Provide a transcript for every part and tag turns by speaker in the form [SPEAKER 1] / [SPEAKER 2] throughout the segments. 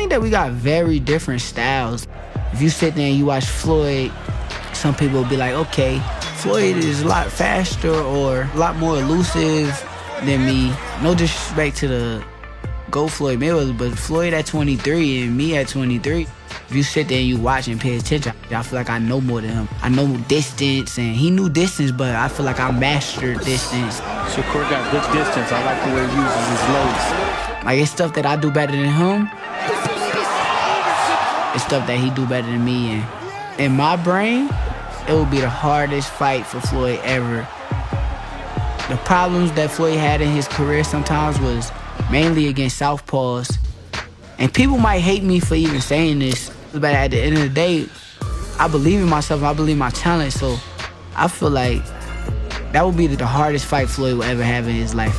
[SPEAKER 1] think that we got very different styles. If you sit there and you watch Floyd, some people will be like, okay, Floyd is a lot faster or a lot more elusive than me. No disrespect to the GOAT Floyd Mayweather, but Floyd at 23 and me at 23. If you sit there and you watch and pay attention, I feel like I know more than him. I know distance, and he knew distance, but I feel like I mastered distance.
[SPEAKER 2] Shakur got good distance. I like the way he uses his loads.
[SPEAKER 1] Like, it's stuff that I do better than him. It's stuff that he do better than me, and in my brain, it would be the hardest fight for Floyd ever. The problems that Floyd had in his career sometimes was mainly against southpaws. And people might hate me for even saying this, but at the end of the day, I believe in myself, I believe in my talent, so I feel like that would be the hardest fight Floyd will ever have in his life.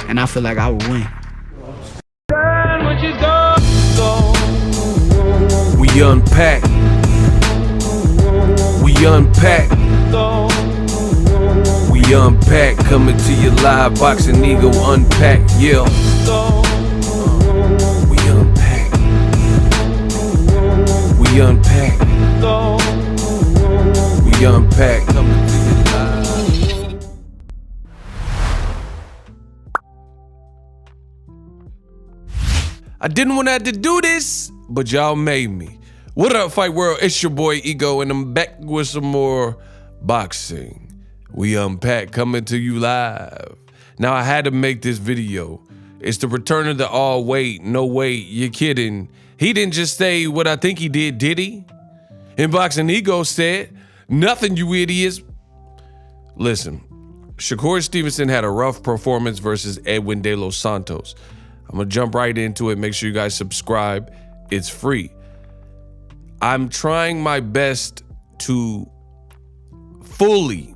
[SPEAKER 1] And I feel like I would win.
[SPEAKER 3] We unpack. We unpack. We unpack. Coming to you live, Boxingego unpack. Yeah. We unpack. We unpack. We unpack. Coming to you live. I didn't want to have to do this, but y'all made me. What up, Fight World? It's your boy Ego, and I'm back with some more boxing. We unpack, coming to you live. Now, I had to make this video. It's the return of the all weight, no weight, you're kidding. He didn't just say what I think he did he? And Boxingego said, nothing, you idiots. Listen, Shakur Stevenson had a rough performance versus Edwin De Los Santos. I'm gonna jump right into it. Make sure you guys subscribe. It's free. I'm trying my best to fully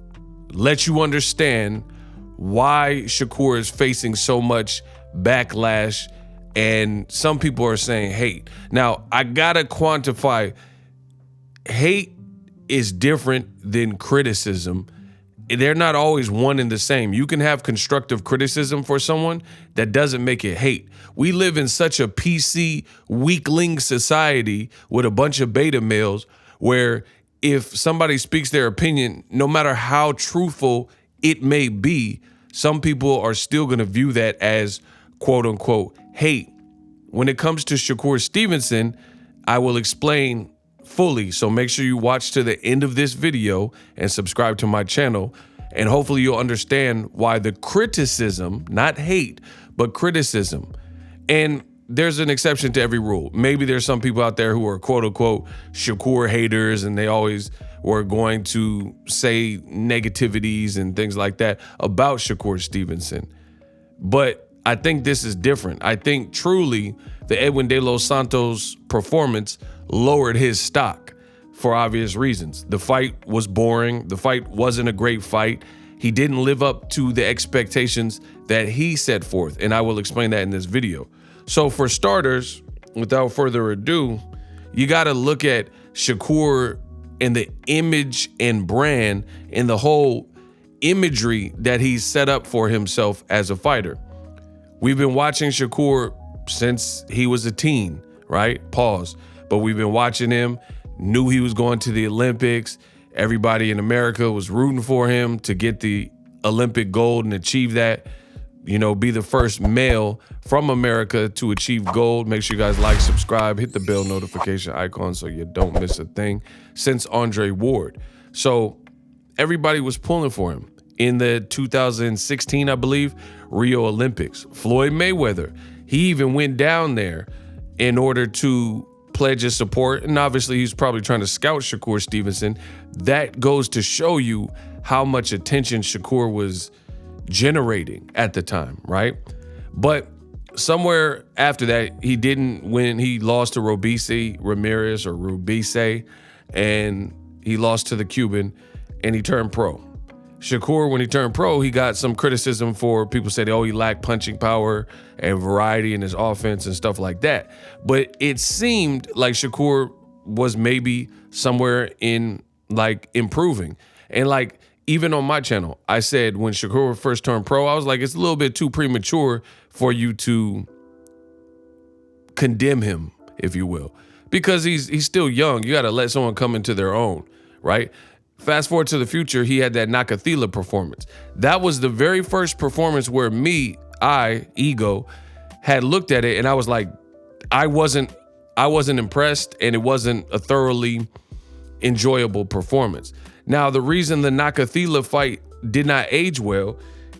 [SPEAKER 3] let you understand why Shakur is facing so much backlash, and some people are saying hate. Now, I gotta quantify, hate is different than criticism. They're not always one and the same. You can have constructive criticism for someone that doesn't make it hate. We live in such a PC weakling society with a bunch of beta males where if somebody speaks their opinion, no matter how truthful it may be, some people are still gonna view that as quote unquote hate. When it comes to Shakur Stevenson, I will explain fully, so make sure you watch to the end of this video and subscribe to my channel, and hopefully you'll understand why the criticism, not hate, but criticism. And there's an exception to every rule. Maybe there's some people out there who are quote unquote Shakur haters, and they always were going to say negativities and things like that about Shakur Stevenson. But I think this is different. I think truly the Edwin De Los Santos performance lowered his stock for obvious reasons. The fight was boring. The fight wasn't a great fight. He didn't live up to the expectations that he set forth, and I will explain that in this video. So for starters, without further ado, you got to look at Shakur and the image and brand and the whole imagery that he's set up for himself as a fighter. We've been watching Shakur since he was a teen, right? Pause. But we've been watching him, knew he was going to the Olympics. Everybody in America was rooting for him to get the Olympic gold and achieve that, you know, be the first male from America to achieve gold. Make sure you guys like, subscribe, hit the bell notification icon so you don't miss a thing. Since Andre Ward. So everybody was pulling for him. In the 2016, I believe, Rio Olympics, Floyd Mayweather, he even went down there in order to pledge his support. And obviously he's probably trying to scout Shakur Stevenson. That goes to show you how much attention Shakur was generating at the time, right? But somewhere after that, he didn't win. He lost to Ramirez, and he lost to the Cuban, and he turned pro. Shakur, when he turned pro, he got some criticism for people said, oh, he lacked punching power and variety in his offense and stuff like that. But it seemed like Shakur was maybe somewhere in like improving. And like, even on my channel, I said when Shakur first turned pro, I was like, it's a little bit too premature for you to condemn him if you will, because he's still young. You got to let someone come into their own, right? Fast forward to the future, he had that Nakathila performance. That was the very first performance where Ego, had looked at it and I was like, I wasn't impressed, and it wasn't a thoroughly enjoyable performance. Now, the reason the Nakathila fight did not age well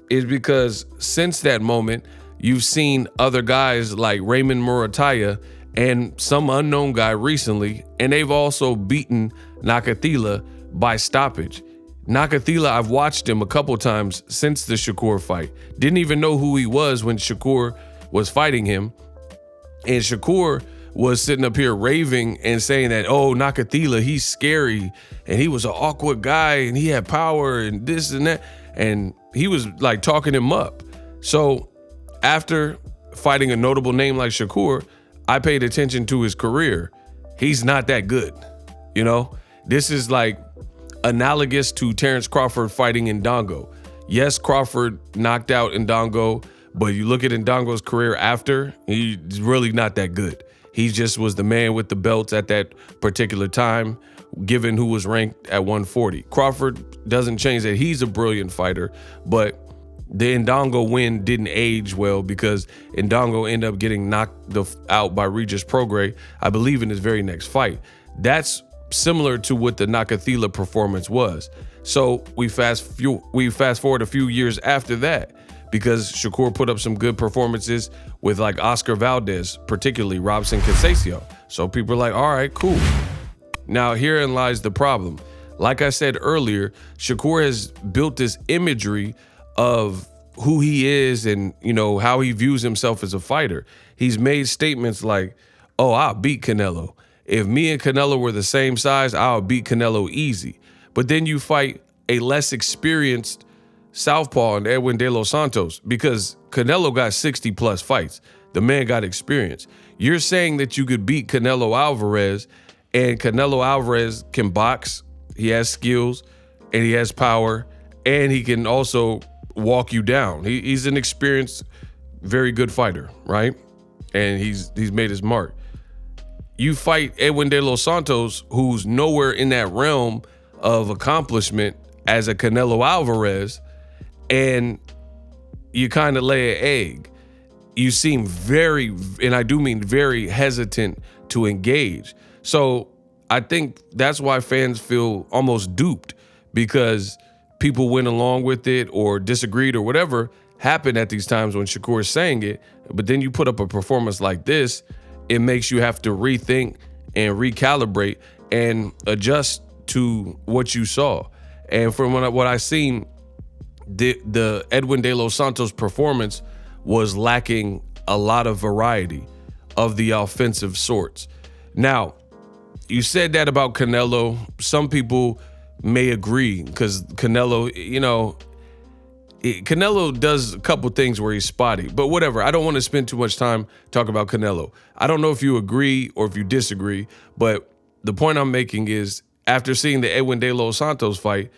[SPEAKER 3] is because since that moment, you've seen other guys like Raymond Murataya and some unknown guy recently, and they've also beaten Nakathila by stoppage. Nakathila, I've watched him a couple times since the Shakur fight. Didn't even know who he was when Shakur was fighting him. And Shakur was sitting up here raving and saying that, oh, Nakathila, he's scary, and he was an awkward guy, and he had power, and this and that. And he was like talking him up. So after fighting a notable name like Shakur, I paid attention to his career. He's not that good, you know? This is like analogous to Terrence Crawford fighting Ndongo. Yes, Crawford knocked out Ndongo, but you look at Ndongo's career after, he's really not that good. He just was the man with the belts at that particular time, given who was ranked at 140. Crawford doesn't change that. He's a brilliant fighter, but the Ndongo win didn't age well because Ndongo ended up getting knocked out by Regis Prograis, I believe, in his very next fight. That's similar to what the Nakathila performance was. So we fast forward a few years after that, because Shakur put up some good performances with like Oscar Valdez, particularly Robson Conceição. So people are like, all right, cool. Now herein lies the problem. Like I said earlier, Shakur has built this imagery of who he is and, you know, how he views himself as a fighter. He's made statements like, oh, I'll beat Canelo. If me and Canelo were the same size, I'll beat Canelo easy. But then you fight a less experienced southpaw in Edwin De Los Santos, because Canelo got 60 plus fights. The man got experience. You're saying that you could beat Canelo Alvarez, and Canelo Alvarez can box, he has skills, and he has power, and he can also walk you down. He's an experienced, very good fighter, right? And he's made his mark. You fight Edwin De Los Santos, who's nowhere in that realm of accomplishment as a Canelo Alvarez, and you kind of lay an egg. You seem very, and I do mean very, hesitant to engage. So I think that's why fans feel almost duped, because people went along with it or disagreed or whatever happened at these times when Shakur is saying it. But then you put up a performance like this, it makes you have to rethink and recalibrate and adjust to what you saw. And from what I seen, the Edwin De Los Santos performance was lacking a lot of variety of the offensive sorts. Now, you said that about Canelo. Some people may agree, because Canelo, you know, Canelo does a couple things where he's spotty, but whatever. I don't want to spend too much time talking about Canelo. I don't know if you agree or if you disagree, but the point I'm making is, after seeing the Edwin De Los Santos fight,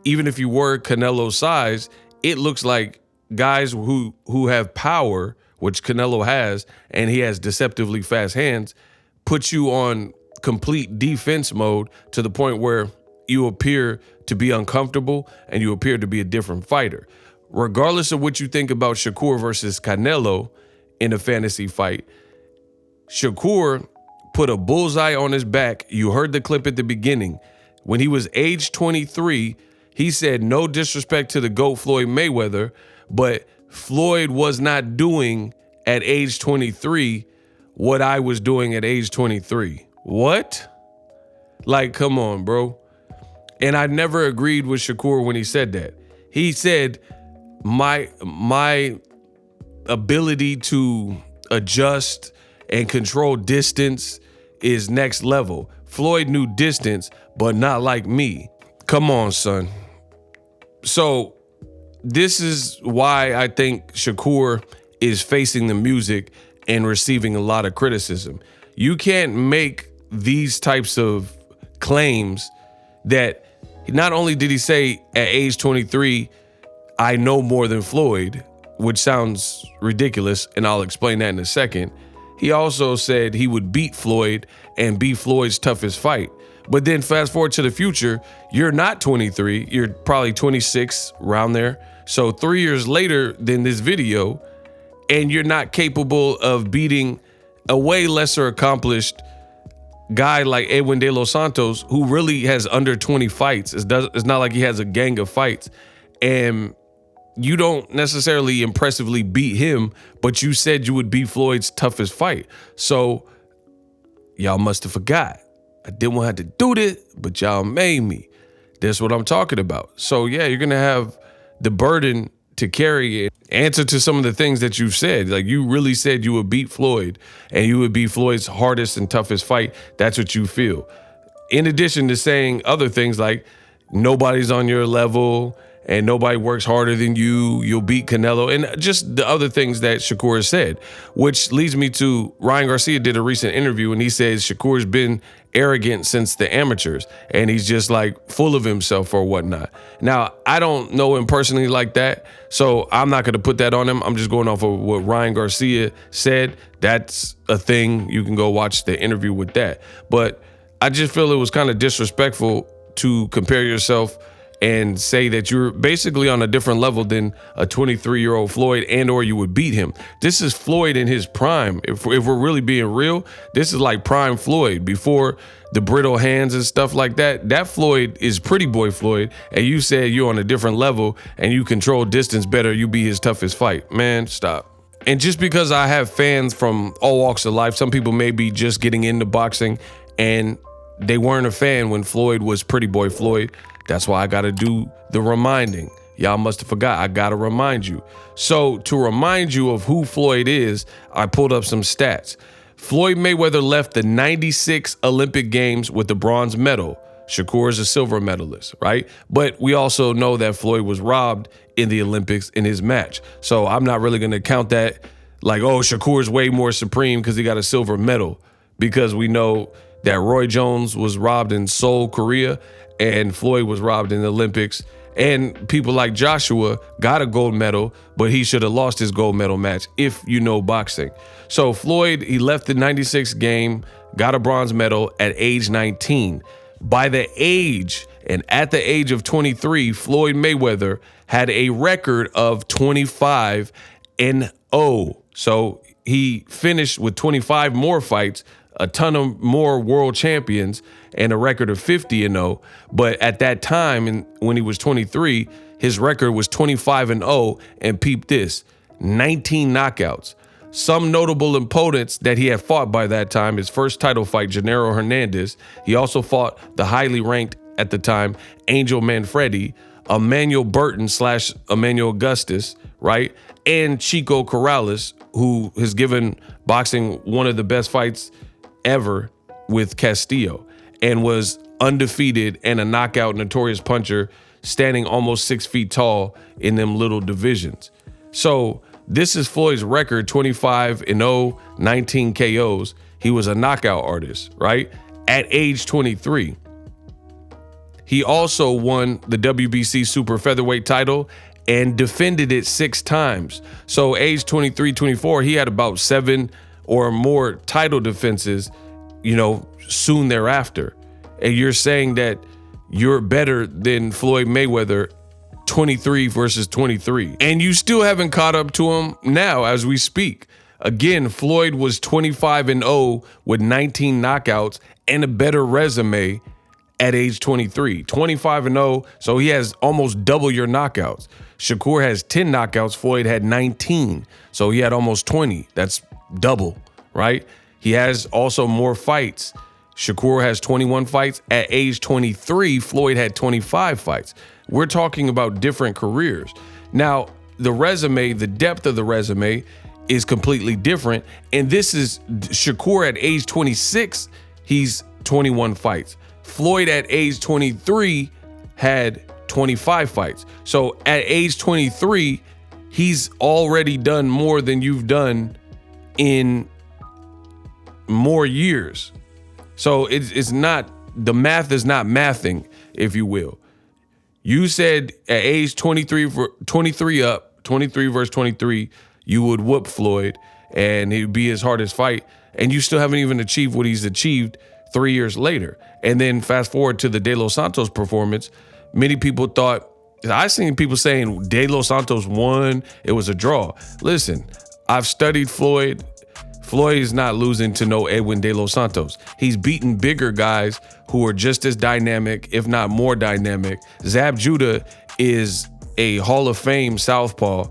[SPEAKER 3] even if you were Canelo's size, it looks like guys who have power, which Canelo has, and he has deceptively fast hands, put you on complete defense mode to the point where you appear to be uncomfortable and you appear to be a different fighter. Regardless of what you think about Shakur versus Canelo in a fantasy fight, Shakur put a bullseye on his back. You heard the clip at the beginning. When he was age 23, he said, no disrespect to the GOAT Floyd Mayweather, but Floyd was not doing at age 23 what I was doing at age 23. What? Like, come on, bro. And I never agreed with Shakur when he said that. He said, my ability to adjust and control distance is next level. Floyd knew distance, but not like me. Come on, son. So this is why I think Shakur is facing the music and receiving a lot of criticism. You can't make these types of claims that not only did he say at age 23, I know more than Floyd, which sounds ridiculous, and I'll explain that in a second. he also said he would beat Floyd and be Floyd's toughest fight. But then fast forward to the future, you're not 23, you're probably 26, around there. So 3 years later than this video, and you're not capable of beating a way lesser accomplished guy like Edwin De Los Santos, who really has under 20 fights. It's not like he has a gang of fights. And you don't necessarily impressively beat him, but you said you would beat Floyd's toughest fight. So y'all must have forgot. I didn't want to have to do this, but y'all made me. That's what I'm talking about. So yeah, you're gonna have the burden to carry it. Answer to some of the things that you've said. Like, you really said you would beat Floyd and you would be Floyd's hardest and toughest fight. That's what you feel. In addition to saying other things like nobody's on your level and nobody works harder than you, you'll beat Canelo, and just the other things that Shakur has said, which leads me to Ryan Garcia did a recent interview and he says Shakur's been arrogant since the amateurs and he's just like full of himself or whatnot. Now, I don't know him personally like that, so I'm not going to put that on him. I'm just going off of what Ryan Garcia said. That's a thing. You can go watch the interview with that. But I just feel it was kind of disrespectful to compare yourself and say that you're basically on a different level than a 23-year-old Floyd, and or you would beat him. This is Floyd in his prime. If we're really being real, this is like prime Floyd before the brittle hands and stuff like that. That Floyd is pretty boy Floyd, and you said you're on a different level and you control distance better, you be his toughest fight. Man, stop. And just because I have fans from all walks of life, some people may be just getting into boxing and they weren't a fan when Floyd was pretty boy Floyd. That's why I gotta do the reminding. Y'all must have forgot, I gotta remind you. So to remind you of who Floyd is, I pulled up some stats. Floyd Mayweather left the 96 Olympic Games with the bronze medal. Shakur is a silver medalist, right? But we also know that Floyd was robbed in the Olympics in his match. So I'm not really gonna count that like, oh, Shakur's way more supreme because he got a silver medal, because we know that Roy Jones was robbed in Seoul, Korea, and Floyd was robbed in the Olympics. And people like Joshua got a gold medal, but he should have lost his gold medal match if you know boxing. So Floyd, he left the 96 game, got a bronze medal at age 19. By the age, and at the age of 23, Floyd Mayweather had a record of 25-0. So he finished with 25 more fights, a ton of more world champions, and a record of 50-0. But at that time, and when he was 23, his record was 25-0, and peep this, 19 knockouts. Some notable opponents that he had fought by that time: his first title fight, Gennaro Hernandez. He also fought the highly ranked at the time Angel Manfredi, Emmanuel Burton / Emmanuel Augustus, right? And Chico Corrales, who has given boxing one of the best fights ever with Castillo, and was undefeated and a knockout notorious puncher, standing almost 6 feet tall in them little divisions. So this is Floyd's record: 25-0, 19 KOs. He was a knockout artist, right? At age 23. He also won the WBC super featherweight title and defended it 6 times. So age 23, 24, he had about 7 or more title defenses, soon thereafter. And you're saying that you're better than Floyd Mayweather, 23 versus 23. And you still haven't caught up to him now as we speak. Again, Floyd was 25-0 with 19 knockouts and a better resume at age 23. 25-0, so he has almost double your knockouts. Shakur has 10 knockouts, Floyd had 19, so he had almost 20. That's double, right? He has also more fights. Shakur has 21 fights. At age 23, Floyd had 25 fights. We're talking about different careers. Now, the resume, the depth of the resume is completely different. And this is Shakur at age 26, he's 21 fights. Floyd at age 23 had 25 fights. So at age 23, he's already done more than you've done in more years. So it's not, the math is not mathing, if you will. You said at age 23 versus 23, you would whoop Floyd. and it would be his hardest fight, and you still haven't even achieved what he's achieved 3 years later. And then fast forward to the De Los Santos performance, many people thought, I seen people saying De Los Santos won, it was a draw. Listen, I've studied Floyd. Floyd is not losing to no Edwin De Los Santos. He's beaten bigger guys who are just as dynamic, if not more dynamic. Zab Judah is a Hall of Fame southpaw.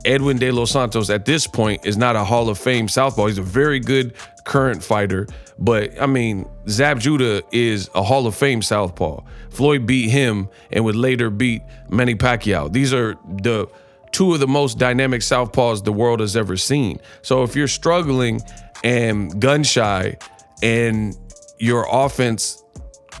[SPEAKER 3] Edwin De Los Santos at this point is not a Hall of Fame southpaw. He's a very good current fighter, but I mean, Zab Judah is a Hall of Fame southpaw. Floyd beat him and would later beat Manny Pacquiao. These are the two of the most dynamic southpaws the world has ever seen. So if you're struggling and gun shy and your offense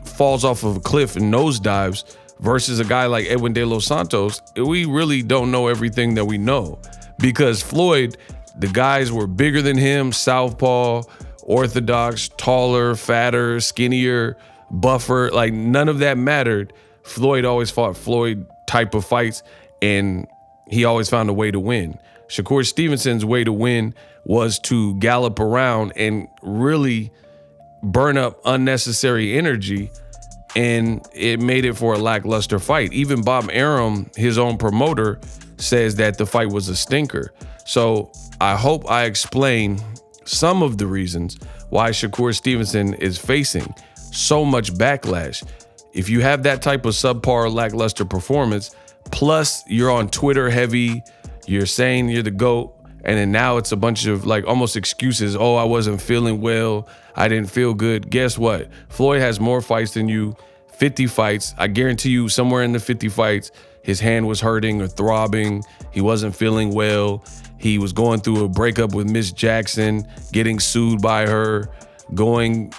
[SPEAKER 3] falls off of a cliff and nosedives versus a guy like Edwin De Los Santos, we really don't know everything that we know, because Floyd, the guys were bigger than him, southpaw, orthodox, taller, fatter, skinnier, buffer, like none of that mattered. Floyd always fought Floyd type of fights, and he always found a way to win. Shakur Stevenson's way to win was to gallop around and really burn up unnecessary energy, and it made it for a lackluster fight. Even Bob Arum, his own promoter, says that the fight was a stinker. So I hope I explain some of the reasons why Shakur Stevenson is facing so much backlash. If you have that type of subpar lackluster performance, plus you're on Twitter heavy, you're saying you're the GOAT, and then now it's a bunch of like almost excuses. Oh, I wasn't feeling well, I didn't feel good. Guess what? Floyd has more fights than you, 50 fights. I guarantee you somewhere in the 50 fights, his hand was hurting or throbbing. He wasn't feeling well. He was going through a breakup with Miss Jackson, getting sued by her, going,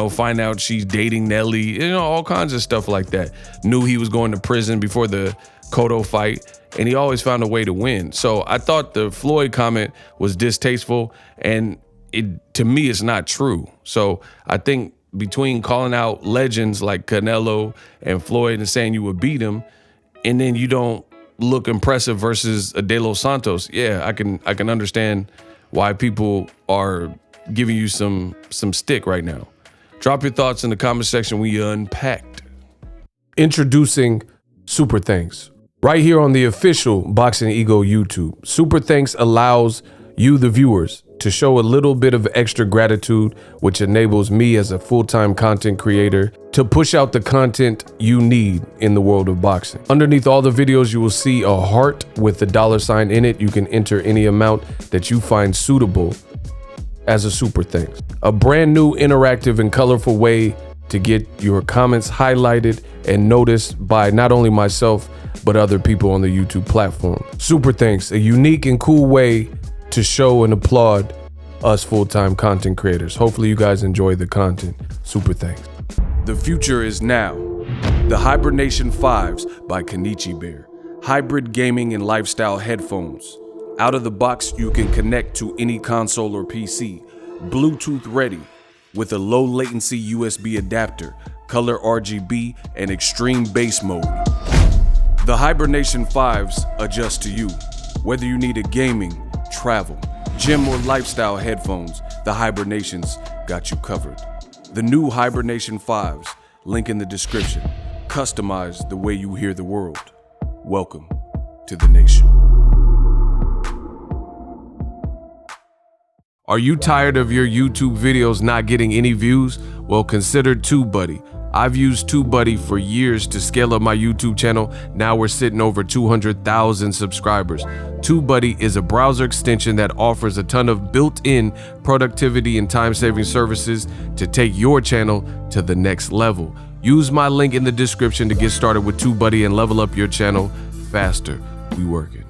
[SPEAKER 3] find out she's dating Nelly, all kinds of stuff like that. Knew he was going to prison before the Cotto fight, and he always found a way to win. So I thought the Floyd comment was distasteful, and to me, it's not true. So I think between calling out legends like Canelo and Floyd and saying you would beat him, and then you don't look impressive versus a De Los Santos, yeah, I can understand why people are giving you some stick right now. Drop your thoughts in the comment section. We unpacked. Introducing Super Thanks. Right here on the official Boxingego YouTube. Super Thanks allows you, the viewers, to show a little bit of extra gratitude, which enables me as a full-time content creator to push out the content you need in the world of boxing. Underneath all the videos, you will see a heart with the $sign in it. You can enter any amount that you find suitable as a super thanks. A brand new interactive and colorful way to get your comments highlighted and noticed by not only myself, but other people on the YouTube platform. Super thanks, a unique and cool way to show and applaud us full-time content creators. Hopefully you guys enjoy the content. Super thanks. The future is now. The Hibernation 5s by Kenichi Bear. Hybrid gaming and lifestyle headphones. Out of the box, you can connect to any console or PC. Bluetooth ready with a low latency USB adapter, color RGB, and extreme bass mode. The Hibernation 5s adjust to you. Whether you need a gaming, travel, gym, or lifestyle headphones, the Hibernations got you covered. The new Hibernation 5s, link in the description. Customize the way you hear the world. Welcome to the nation. Are you tired of your YouTube videos not getting any views? Well, consider TubeBuddy. I've used TubeBuddy for years to scale up my YouTube channel. Now we're sitting over 200,000 subscribers. TubeBuddy is a browser extension that offers a ton of built-in productivity and time-saving services to take your channel to the next level. Use my link in the description to get started with TubeBuddy and level up your channel faster. We working.